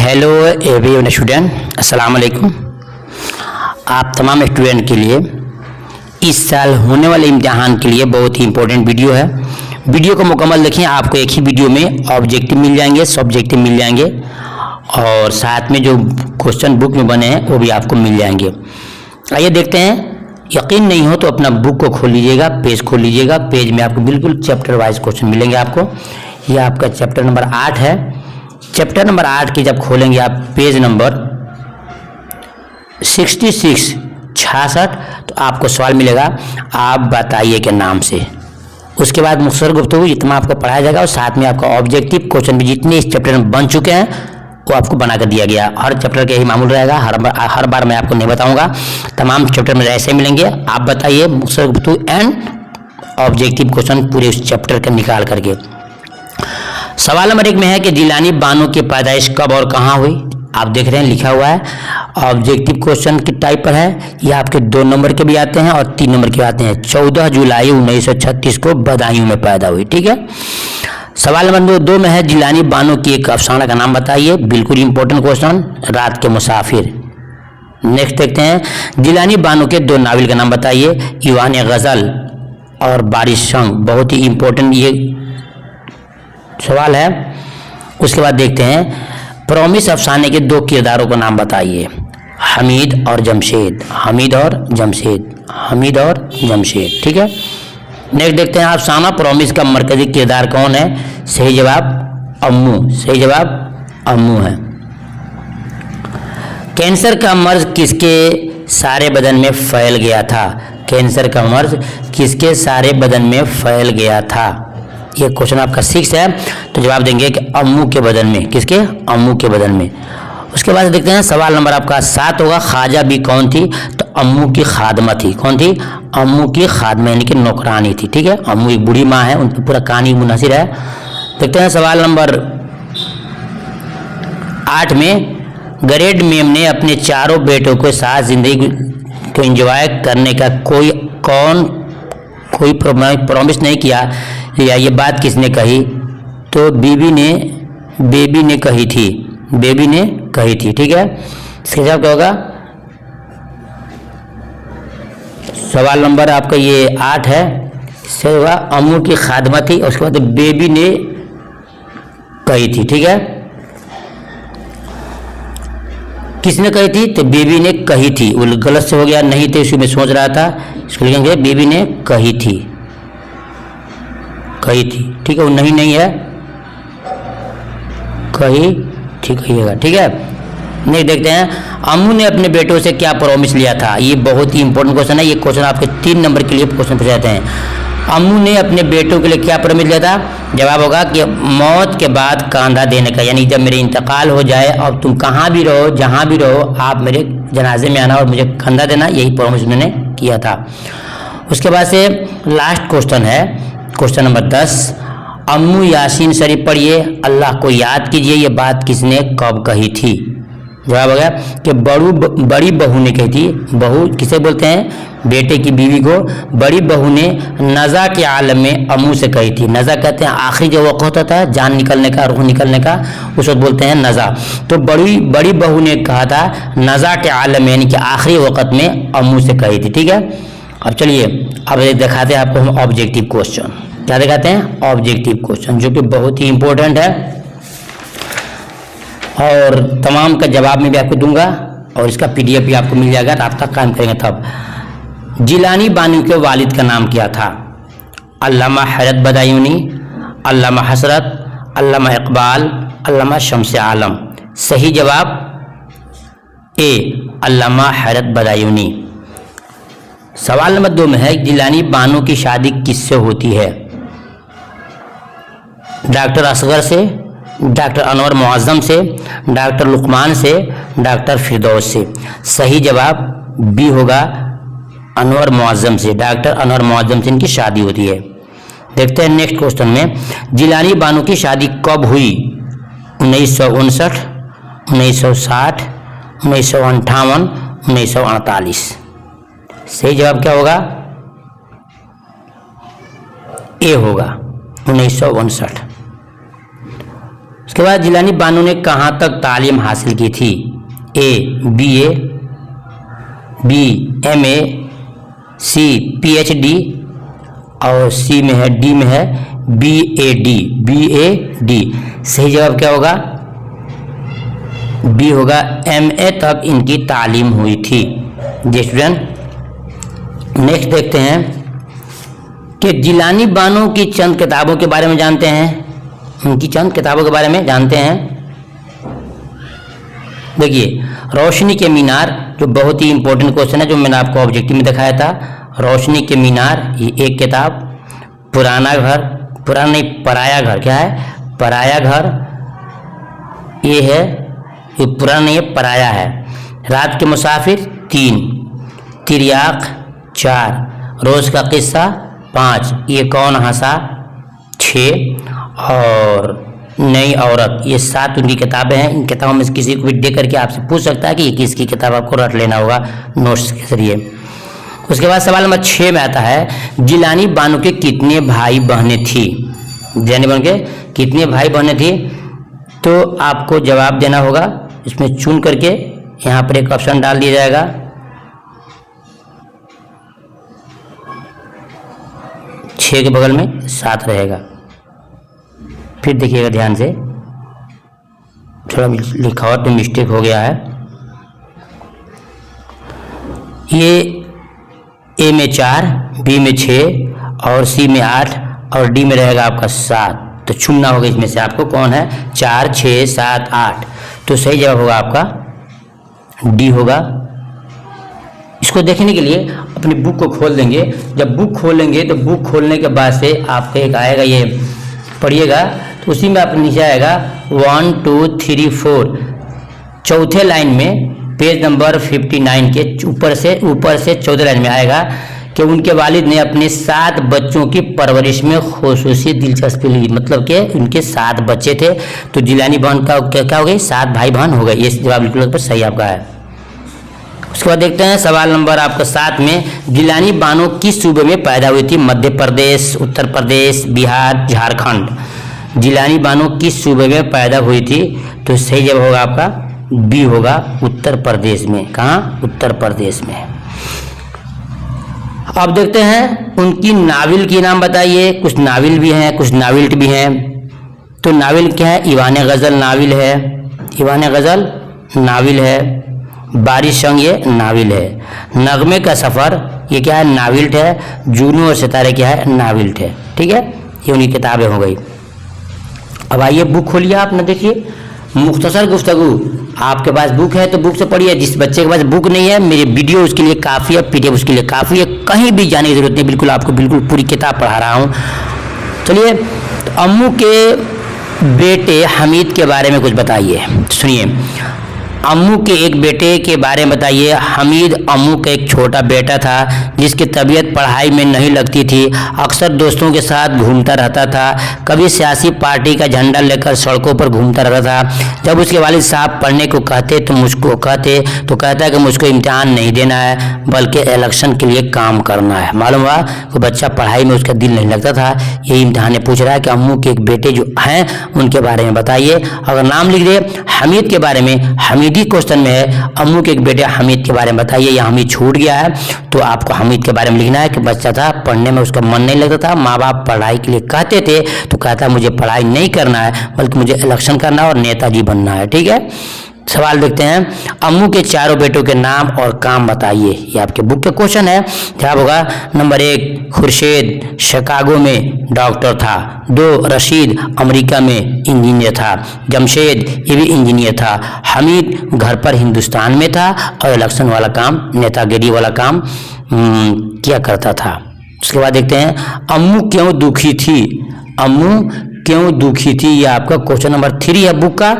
Hello everyone student, अस्सलाम वालेकुम। आप तमाम स्टूडेंट के लिए इस साल होने वाले इम्तिहान के लिए बहुत ही इम्पोर्टेंट वीडियो है। वीडियो को मुकम्मल देखें, आपको एक ही वीडियो में ऑब्जेक्टिव मिल जाएंगे, सब्जेक्टिव मिल जाएंगे और साथ में जो क्वेश्चन बुक में बने हैं वो भी आपको मिल जाएंगे। आइए देखते हैं। यकीन नहीं हो तो अपना बुक को खोल लीजिएगा, पेज खोल लीजिएगा। पेज में आपको बिल्कुल चैप्टर वाइज क्वेश्चन मिलेंगे। आपको यह आपका चैप्टर नंबर 8 है। चैप्टर नंबर 8 की जब खोलेंगे आप पेज नंबर 66 तो आपको सवाल मिलेगा, आप बताइए के नाम से। उसके बाद मुख्तसर गुफ्तगू जितना आपको पढ़ाया जाएगा और साथ में आपका ऑब्जेक्टिव क्वेश्चन भी जितने इस चैप्टर में बन चुके हैं वो आपको बना कर दिया गया। हर चैप्टर के ही मामूल रहेगा, हर बार मैं आपको नहीं बताऊंगा। तमाम चैप्टर में ऐसे मिलेंगे। आप बताइए मुख्तसर गुफ्तगू एंड ऑब्जेक्टिव क्वेश्चन पूरे उस चैप्टर के निकाल करके। सवाल नंबर 1 में है कि जिलानी बानो की पैदाइश कब और कहाँ हुई। आप देख रहे हैं लिखा हुआ है। ऑब्जेक्टिव क्वेश्चन की टाइप पर है। ये आपके 2 नंबर के भी आते हैं और 3 नंबर के आते हैं। 14 जुलाई 1936 को बदायूं में पैदा हुई। ठीक है। सवाल नंबर 2 में है जिलानी बानो की एक अफसाना का नाम बताइए। बिल्कुल इंपॉर्टेंट क्वेश्चन, रात के मुसाफिर। नेक्स्ट देखते हैं, जिलानी बानो के 2 नावल का नाम बताइए। ईवान गजल और बारिश संग। बहुत ही इंपॉर्टेंट ये सवाल है। उसके बाद देखते हैं, प्रॉमिस अफसाने के 2 किरदारों का नाम बताइए। हमीद और जमशेद। हमीद और जमशेद। हमीद और जमशेद। ठीक है। नेक्स्ट देखते हैं, अफसाना प्रॉमिस का मरकजी किरदार कौन है। सही जवाब अम्मू। सही जवाब अम्मू है। कैंसर का मर्ज किसके सारे बदन में फैल गया था। कैंसर का मर्ज किसके सारे बदन में फैल गया था। ये क्वेश्चन आपका 6 है तो जवाब देंगे कि अम्मू के बदन में। किसके? अम्मू के बदन में। उसके बाद देखते हैं, सवाल नंबर आपका 7 होगा, ख्वाजा भी कौन थी। तो अम्मू की खादमा थी। कौन थी? अम्मू की खादमा यानी कि नौकरानी थी। ठीक है। अम्मू एक बूढ़ी माँ है, उन पर पूरा कहानी मुनहसर है। देखते हैं सवाल नंबर 8 में, ग्रेट मेम ने अपने 4 बेटों के साथ जिंदगी को एंजॉय करने का कोई प्रॉमिस नहीं किया या ये बात किसने कही। तो बेबी ने कही थी। बेबी ने कही थी। ठीक है। इसके जवाब क्या होगा? सवाल नंबर आपका ये 8 है। इससे होगा अम्मू की खादमा थी और उसके बाद बेबी ने कही थी। ठीक है। किसने कही थी? तो बेबी ने कही थी। वो गलत से हो गया, नहीं थे उसी में सोच रहा था। इसको लिखेंगे बेबी ने कही थी। कही थी। ठीक है। वो नहीं है, कही ठीक है। ठीक है। नहीं देखते हैं, अम्मू ने अपने बेटों से क्या प्रॉमिस लिया था। ये बहुत ही इंपॉर्टेंट क्वेश्चन है। ये क्वेश्चन आपके 3 नंबर के लिए क्वेश्चन पूछे जाते हैं। अम्मू ने अपने बेटों के लिए क्या प्रॉमिस लिया था। जवाब होगा कि मौत के बाद कंधा देने का, यानी जब मेरे इंतकाल हो जाए और तुम कहाँ भी रहो, जहाँ भी रहो, आप मेरे जनाजे में आना और मुझे कंधा देना। यही प्रॉमिस उन्होंने किया था। उसके बाद से लास्ट क्वेश्चन है, क्वेश्चन नंबर 10, अम्मू यासीन शरीफ पढ़िए, अल्लाह को याद कीजिए। ये बात किसने कब कही थी। जवाब हो गया कि बड़ी बहू ने कही थी। बहू किसे बोलते हैं? बेटे की बीवी को। बड़ी बहू ने नज़ा के आलम में अम्मू से कही थी। नज़ा कहते हैं आखिरी जो वक्त होता था जान निकलने का, रूह निकलने का, उस वक्त बोलते हैं नज़ा। तो बड़ी बहू ने कहा था नज़ा के आलम में, यानी कि आखिरी वक्त में अम्मू से कही थी। ठीक है। अब चलिए अब दिखाते हैं आपको हम ऑब्जेक्टिव क्वेश्चन। क्या दिखाते हैं? ऑब्जेक्टिव क्वेश्चन, जो कि बहुत ही इंपॉर्टेंट है और तमाम का जवाब में भी आपको दूंगा और इसका PDF भी आपको मिल जाएगा। आप तक काम करेंगे तब। जिलानी बानो के वालिद का नाम क्या था। अल्लामा हैरत बदायूनी, अल्लामा हसरत, अल्लामा इकबाल, अल्लामा शम्स आलम। सही जवाब ए, अल्लामा हैरत बदायूनी। सवाल नंबर 2 में है, जिलानी बानो की शादी किससे होती है। डॉक्टर असगर से, डॉक्टर अनवर मुअज़्ज़म से, डॉक्टर लुकमान से, डॉक्टर फिरदौस से। सही जवाब बी होगा, अनवर मुअज़्ज़म से। डॉक्टर अनवर मुअज़्ज़म से इनकी शादी होती है। देखते हैं नेक्स्ट क्वेश्चन में, जिलानी बानो की शादी कब हुई। 1959, 1960, 1958, 1948। सही जवाब क्या होगा? ए होगा 1959। उसके बाद जिलानी बानो ने कहाँ तक तालीम हासिल की थी? ए BA, B MA, C PhD और C में है, D में है BAD। सही जवाब क्या होगा? B होगा, MA तक इनकी तालीम हुई थी। जी स्टूडेंट, नेक्स्ट देखते हैं कि जिलानी बानो की चंद किताबों के बारे में जानते हैं। उनकी चंद किताबों के बारे में जानते हैं। देखिए, रोशनी के मीनार, जो बहुत ही इंपॉर्टेंट क्वेश्चन है, जो मैंने आपको ऑब्जेक्टिव में दिखाया था। रोशनी के मीनार, ये एक किताब। पुराना घर, पुराना नहीं, पराया घर, क्या है? पराया घर, ये है, ये पुराना नहीं है, पराया है। रात के मुसाफिर 3, तिर्याक 4, रोज का किस्सा 5, ये कौन हंसा 6 और नई औरत, ये 7 उनकी किताबें हैं। इन किताबों में से किसी को भी देख करके आपसे पूछ सकता है कि ये किसकी किताब, आपको रट लेना होगा नोट्स के जरिए। उसके बाद सवाल नंबर 6 में आता है, जिलानी बानो के कितने भाई बहनें थी? जिलानी बानो के कितने भाई बहनें थी? तो आपको जवाब देना होगा, इसमें चुन करके यहाँ पर एक ऑप्शन डाल दिया जाएगा। छः के बगल में 7 रहेगा। फिर देखिएगा ध्यान से, थोड़ा लिखावट में मिस्टेक हो गया है। ये ए में 4, बी में 6 और सी में 8 और डी में रहेगा आपका 7। तो चुनना होगा इसमें से आपको कौन है, 4, 6, 7, 8। तो सही जवाब होगा आपका डी होगा। इसको देखने के लिए अपनी बुक को खोल देंगे। जब बुक खोलेंगे तो बुक खोलने के बाद से आपका एक आएगा, ये पढ़िएगा, तो उसी में आप नीचे आएगा 1 2 3 4, चौथे लाइन में पेज नंबर 59 के ऊपर से चौथे लाइन में आएगा कि उनके वालिद ने अपने 7 बच्चों की परवरिश में खुसूसी दिलचस्पी ली। मतलब कि उनके 7 बच्चे थे, तो जिलानी बहन का क्या हो गई, 7 भाई बहन हो गए। ये जवाब बिल्कुल पर सही आपका है। उसके बाद देखते हैं सवाल नंबर आपका 7 में, जिलानी बानो किस सूबे में पैदा हुई थी? मध्य प्रदेश, उत्तर प्रदेश, बिहार, झारखंड। जिलानी बानो किस सूबे में पैदा हुई थी? तो सही जवाब होगा आपका बी होगा, उत्तर प्रदेश में। कहाँ? उत्तर प्रदेश में। अब देखते हैं उनकी नावल की नाम बताइए। कुछ नावल भी हैं, कुछ नावल्ट भी हैं। तो नावल क्या है? ईवान गज़ल नावल है, ईवान गज़ल नावल है। बारिश संग ये नावल है। नगमे का सफ़र ये क्या है? नावल्ट है। जुनू और सितारे क्या है? नावल्ट है। ठीक है, ये उनकी किताबें हो गई। अब आइए बुक खोलिए आप ना, देखिए मुख्तसर गुफ्तगू। आपके पास बुक है तो बुक से पढ़िए। जिस बच्चे के पास बुक नहीं है, मेरी वीडियो उसके लिए काफ़ी है, PDF उसके लिए काफ़ी है। कहीं भी जाने की जरूरत नहीं, बिल्कुल आपको बिल्कुल पूरी किताब पढ़ा रहा हूँ। चलिए, तो अम्मू के बेटे हमीद के बारे में कुछ बताइए। सुनिए, अम्मू के एक बेटे के बारे में बताइए। हमीद अम्मू का एक छोटा बेटा था जिसकी तबीयत पढ़ाई में नहीं लगती थी। अक्सर दोस्तों के साथ घूमता रहता था। कभी सियासी पार्टी का झंडा लेकर सड़कों पर घूमता रहता था। जब उसके वालिद साहब पढ़ने को कहते तो कहता है कि मुझको इम्तिहान नहीं देना है, बल्कि इलेक्शन के लिए काम करना है। मालूम हुआ कि बच्चा पढ़ाई में उसका दिल नहीं लगता था। यही इम्तिहान पूछ रहा है कि अम्मू के एक बेटे जो हैं उनके बारे में बताइए। अगर नाम लिख दे हमीद के बारे में, हमीदी क्वेश्चन में है, अम्मू के एक बेटे हमीद के बारे में बताइए, या हमीद छूट गया है, तो आपको हमीद के बारे में लिखना है कि बच्चा था, पढ़ने में उसका मन नहीं लगता था। माँ बाप पढ़ाई के लिए कहते थे तो कहता मुझे पढ़ाई नहीं करना है, बल्कि मुझे इलेक्शन करना है और नेताजी बनना है। ठीक है, सवाल देखते हैं, अम्मू के चारों बेटों के नाम और काम बताइए। ये आपके बुक के क्वेश्चन है। जवाब होगा नंबर 1, खुर्शीद शिकागो में डॉक्टर था। 2, रशीद अमेरिका में इंजीनियर था। जमशेद ये भी इंजीनियर था। हमीद घर पर हिंदुस्तान में था और इलेक्शन वाला काम, नेतागिरी वाला काम किया करता था। उसके बाद देखते हैं, अम्मू क्यों दुखी थी? अम्मू क्यों दुखी थी? ये आपका क्वेश्चन नंबर 3 है बुक का।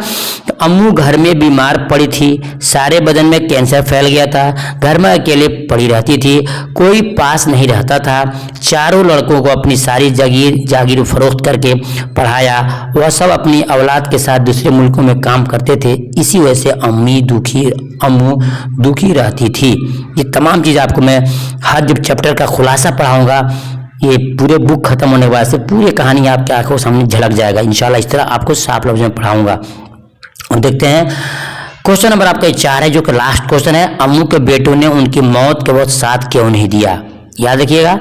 तो अम्मू घर में बीमार पड़ी थी। सारे बदन में कैंसर फैल गया था। घर में अकेले पड़ी रहती थी। कोई पास नहीं रहता था। चारों लड़कों को अपनी सारी जागीर फरोख्त करके पढ़ाया। वह सब अपनी औलाद के साथ दूसरे मुल्कों में काम करते थे। इसी वजह से अम्मू दुखी रहती थी। ये तमाम चीज़ आपको मैं हर जब चैप्टर का खुलासा पढ़ाऊँगा, ये पूरे बुक खत्म होने के बाद से पूरी कहानी आपके आंखों के सामने झलक जाएगा इंशाल्लाह। इस तरह आपको साफ लफ्ज़ में पढ़ाऊंगा। और देखते हैं क्वेश्चन नंबर आपका 4 है, जो कि लास्ट क्वेश्चन है। अम्मू के बेटों ने उनकी मौत के वक्त साथ क्यों नहीं दिया? याद रखिएगा,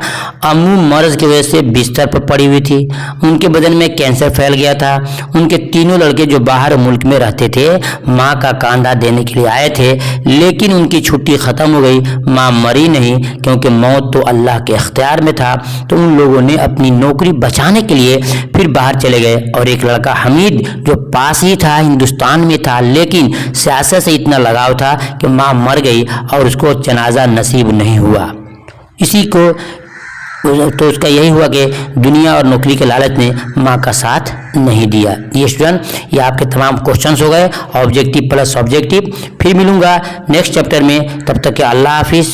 अम्मू मर्ज की वजह से बिस्तर पर पड़ी हुई थी, उनके बदन में कैंसर फैल गया था, उनके तीनों लड़के जो बाहर मुल्क में रहते थे माँ का कांधा देने के लिए आए थे, लेकिन उनकी छुट्टी ख़त्म हो गई, माँ मरी नहीं क्योंकि मौत तो अल्लाह के इख्तियार में था। तो उन लोगों ने अपनी नौकरी बचाने के लिए फिर बाहर चले गए और एक लड़का हमीद जो पास ही था, हिंदुस्तान में था, लेकिन सियासत से इतना लगाव था कि माँ मर गई और उसको जनाजा नसीब नहीं हुआ। इसी को तो उसका यही हुआ कि दुनिया और नौकरी के लालच ने माँ का साथ नहीं दिया। ये स्टूडेंट, ये आपके तमाम क्वेश्चंस हो गए, ऑब्जेक्टिव प्लस ऑब्जेक्टिव। फिर मिलूंगा नेक्स्ट चैप्टर में, तब तक के अल्लाह हाफिज़।